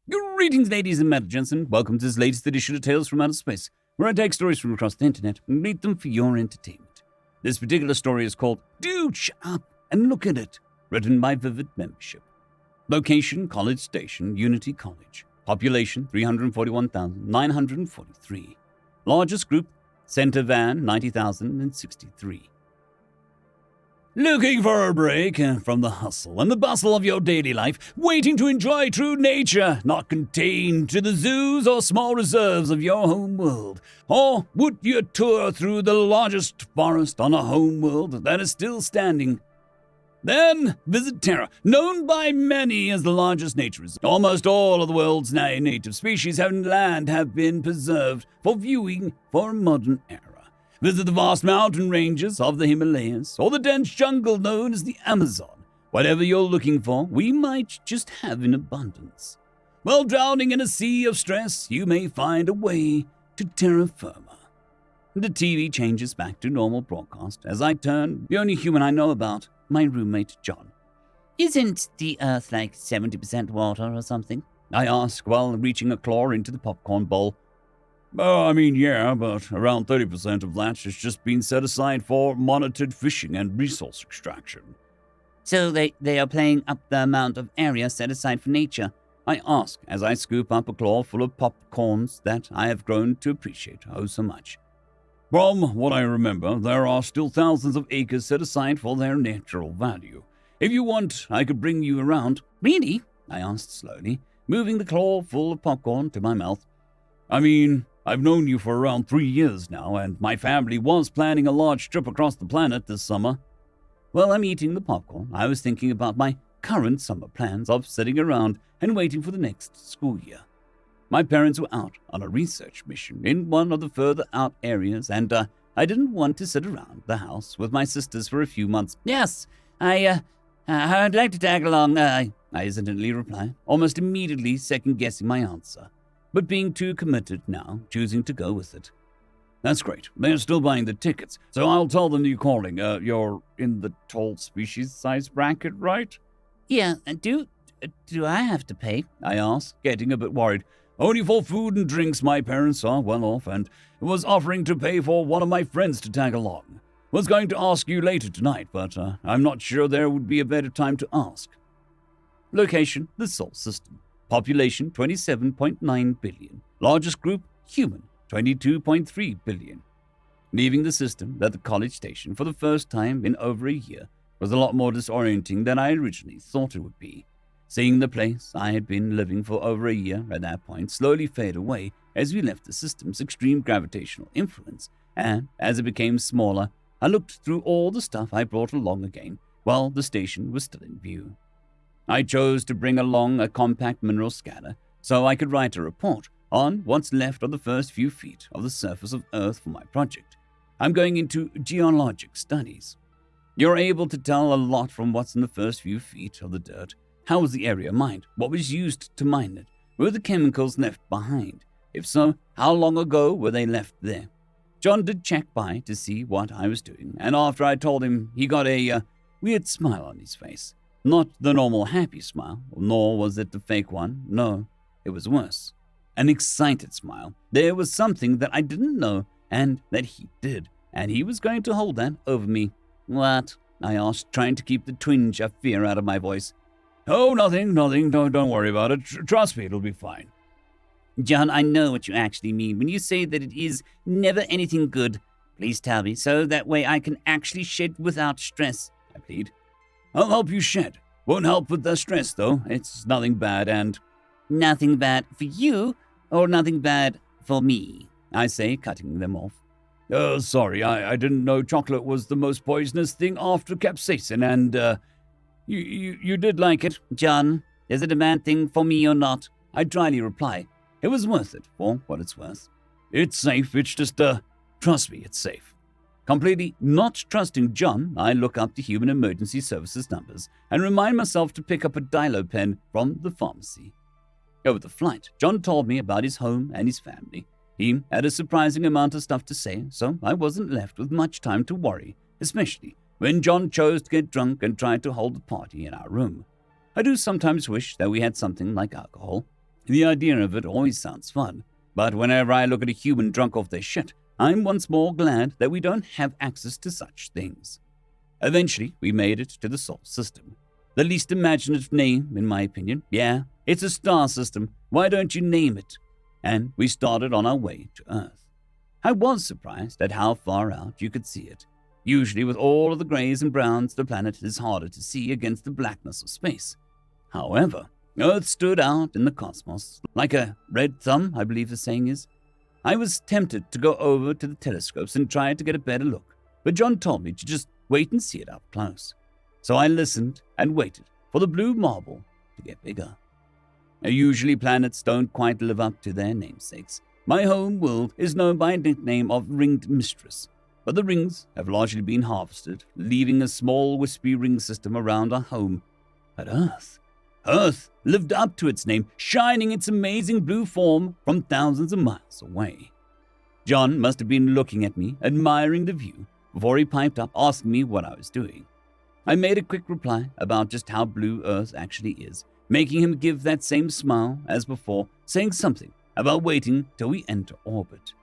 Greetings, ladies and gentlemen. Welcome to this latest edition of Tales from Outer Space, where I take stories from across the internet and read them for your entertainment. This particular story is called Dude, Shut Up and Look at It, written by Vivid Membership. Location, College Station, Unity College. Population, 341,943. Largest group, Center Van, 90,063. Looking for a break from the hustle and the bustle of your daily life, waiting to enjoy true nature, not contained to the zoos or small reserves of your home world? Or would you tour through the largest forest on a home world that is still standing? Then visit Terra, known by many as the largest nature reserve. Almost all of the world's native species and land have been preserved for viewing for a modern era. Visit the vast mountain ranges of the Himalayas or the dense jungle known as the Amazon. Whatever you're looking for, we might just have in abundance. While drowning in a sea of stress, you may find a way to terra firma. The TV changes back to normal broadcast as I turn the only human I know about, my roommate John. Isn't the Earth like 70% water or something? I ask while reaching a claw into the popcorn bowl. Yeah, but around 30% of that has just been set aside for monitored fishing and resource extraction. So they are playing up the amount of area set aside for nature? I ask as I scoop up a claw full of popcorns that I have grown to appreciate oh so much. From what I remember, there are still thousands of acres set aside for their natural value. If you want, I could bring you around. Really? I asked slowly, moving the claw full of popcorn to my mouth. I've known you for around 3 years now, and my family was planning a large trip across the planet this summer. While I'm eating the popcorn, I was thinking about my current summer plans of sitting around and waiting for the next school year. My parents were out on a research mission in one of the further out areas, and I didn't want to sit around the house with my sisters for a few months. Yes, I'd like to tag along, I hesitantly replied, almost immediately second-guessing my answer, but being too committed now, choosing to go with it. That's great. They're still buying the tickets, so I'll tell them you're calling. You're in the tall species size bracket, right? Yeah, do I have to pay? I asked, getting a bit worried. Only for food and drinks. My parents are well off and was offering to pay for one of my friends to tag along. Was going to ask you later tonight, but I'm not sure there would be a better time to ask. Location, the Sol System. Population, 27.9 billion. Largest group, human, 22.3 billion. Leaving the system at the college station for the first time in over a year was a lot more disorienting than I originally thought it would be. Seeing the place I had been living for over a year at that point slowly fade away as we left the system's extreme gravitational influence, and as it became smaller, I looked through all the stuff I brought along again while the station was still in view. I chose to bring along a compact mineral scanner so I could write a report on what's left of the first few feet of the surface of Earth for my project. I'm going into geologic studies. You're able to tell a lot from what's in the first few feet of the dirt. How was the area mined? What was used to mine it? Were the chemicals left behind? If so, how long ago were they left there? John did check by to see what I was doing, and after I told him, he got a weird smile on his face. Not the normal happy smile, nor was it the fake one. No, it was worse. An excited smile. There was something that I didn't know and that he did, and he was going to hold that over me. What? I asked, trying to keep the twinge of fear out of my voice. Oh, nothing. Don't worry about it. Trust me, it'll be fine. John, I know what you actually mean when you say that it is never anything good. Please tell me, so that way I can actually shed without stress, I plead. I'll help you shed. Won't help with the stress, though. It's nothing bad and... Nothing bad for you, or nothing bad for me, I say, cutting them off. Sorry, I didn't know chocolate was the most poisonous thing after capsaicin, and, you did like it. John, is it a bad thing for me or not? I dryly reply. It was worth it, for what it's worth. It's safe, it's just, trust me, it's safe. Completely not trusting John, I look up the Human Emergency Services numbers and remind myself to pick up a dialo pen from the pharmacy. Over the flight, John told me about his home and his family. He had a surprising amount of stuff to say, so I wasn't left with much time to worry, especially when John chose to get drunk and tried to hold the party in our room. I do sometimes wish that we had something like alcohol. The idea of it always sounds fun, but whenever I look at a human drunk off their shit, I'm once more glad that we don't have access to such things. Eventually, we made it to the Sol system. The least imaginative name, in my opinion. Yeah, it's a star system. Why don't you name it? And we started on our way to Earth. I was surprised at how far out you could see it. Usually with all of the grays and browns, the planet is harder to see against the blackness of space. However, Earth stood out in the cosmos, like a red thumb, I believe the saying is. I was tempted to go over to the telescopes and try to get a better look, but John told me to just wait and see it up close. So I listened and waited for the blue marble to get bigger. Usually planets don't quite live up to their namesakes. My home world is known by a nickname of Ringed Mistress, but the rings have largely been harvested, leaving a small wispy ring system around our home. But Earth lived up to its name, shining its amazing blue form from thousands of miles away. John must have been looking at me, admiring the view, before he piped up asking me what I was doing. I made a quick reply about just how blue Earth actually is, making him give that same smile as before, saying something about waiting till we enter orbit.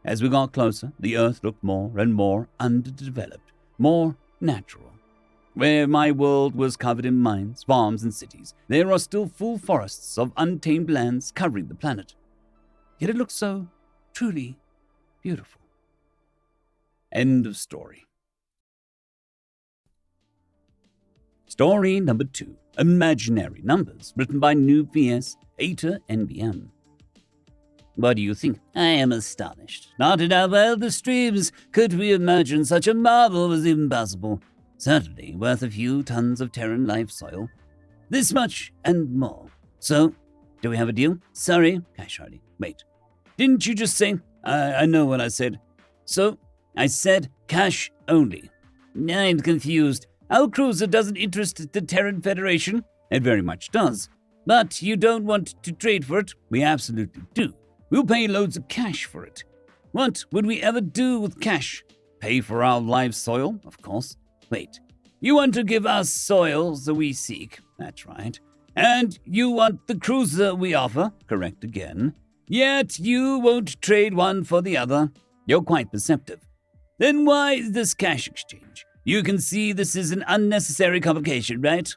As we got closer, the Earth looked more and more underdeveloped, more natural. Where my world was covered in mines, farms, and cities, there are still full forests of untamed lands covering the planet. Yet it looks so truly beautiful. End of story. Story number 2, Imaginary Numbers, written by Noob vs. Ater NBM. What do you think? I am astonished. Not in our wildest dreams could we imagine such a marvel was impossible. Certainly worth a few tons of Terran life soil. This much and more. So, do we have a deal? Sorry, Cash Hardy. Wait. Didn't you just say? I know what I said. So, I said cash only. I'm confused. Our cruiser doesn't interest the Terran Federation. It very much does. But you don't want to trade for it? We absolutely do. We'll pay loads of cash for it. What would we ever do with cash? Pay for our live soil, of course. Wait, you want to give us soil that we seek? That's right. And you want the cruiser we offer? Correct again. Yet you won't trade one for the other. You're quite perceptive. Then why this cash exchange? You can see this is an unnecessary complication, right?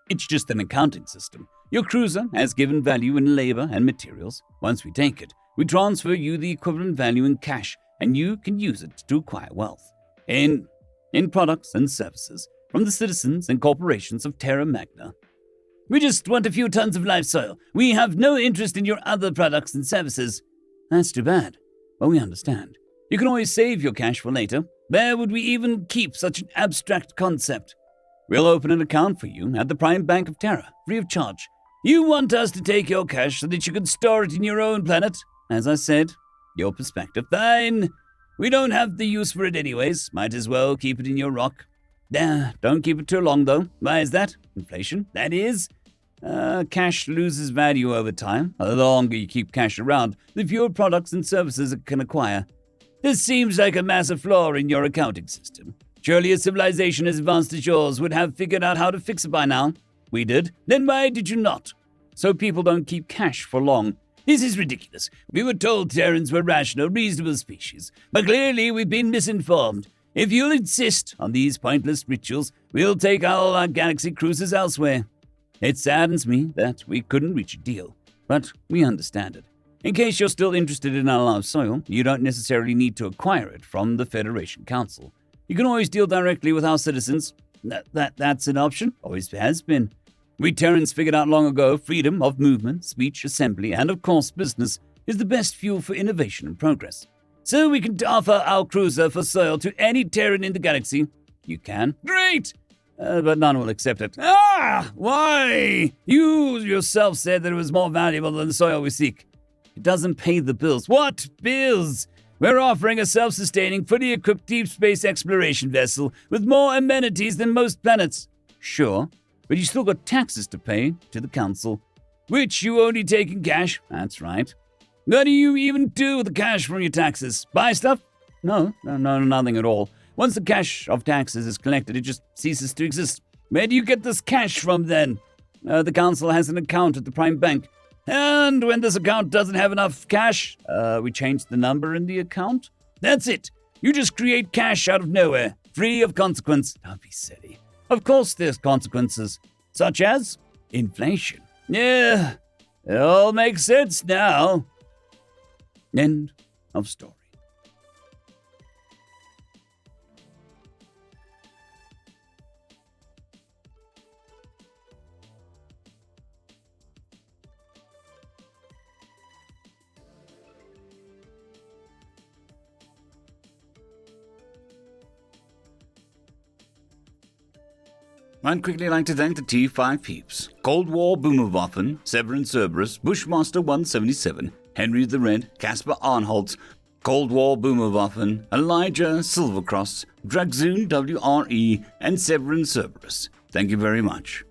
It's just an accounting system. Your cruiser has given value in labor and materials. Once we take it, we transfer you the equivalent value in cash, and you can use it to acquire wealth. In products and services from the citizens and corporations of Terra Magna. We just want a few tons of live soil. We have no interest in your other products and services. That's too bad. Well, we understand. You can always save your cash for later. Where would we even keep such an abstract concept? We'll open an account for you at the Prime Bank of Terra, free of charge. You want us to take your cash so that you can store it in your own planet? As I said, your perspective. Fine. We don't have the use for it anyways. Might as well keep it in your rock. Don't keep it too long, though. Why is that? Inflation, that is. Cash loses value over time. The longer you keep cash around, the fewer products and services it can acquire. This seems like a massive flaw in your accounting system. Surely a civilization as advanced as yours would have figured out how to fix it by now. We did. Then why did you not? So people don't keep cash for long. This is ridiculous. We were told Terrans were rational, reasonable species, but clearly we've been misinformed. If you'll insist on these pointless rituals, we'll take all our galaxy cruises elsewhere. It saddens me that we couldn't reach a deal, but we understand it. In case you're still interested in our live soil, you don't necessarily need to acquire it from the Federation Council. You can always deal directly with our citizens. That's an option, always has been. We Terrans figured out long ago freedom of movement, speech, assembly, and of course business is the best fuel for innovation and progress. So we can offer our cruiser for soil to any Terran in the galaxy. You can? Great! But none will accept it. Why? You yourself said that it was more valuable than the soil we seek. It doesn't pay the bills. What bills? We're offering a self-sustaining, fully equipped deep space exploration vessel with more amenities than most planets. Sure, but you still got taxes to pay to the council, which you only take in cash. That's right. What do you even do with the cash from your taxes? Buy stuff? No, nothing at all. Once the cash of taxes is collected, it just ceases to exist. Where do you get this cash from then? The council has an account at the Prime Bank. And when this account doesn't have enough cash, we change the number in the account? That's it. You just create cash out of nowhere, free of consequence. Don't be silly. Of course there's consequences, such as inflation. Yeah, it all makes sense now. End of story. I'd quickly like to thank the T5 peeps: Cold War Boomerwaffen, Severin Cerberus, Bushmaster 177, Henry the Red, Caspar Arnholtz, Cold War Boomerwaffen, Elijah Silvercross, Dragzoon WRE, and Severin Cerberus. Thank you very much.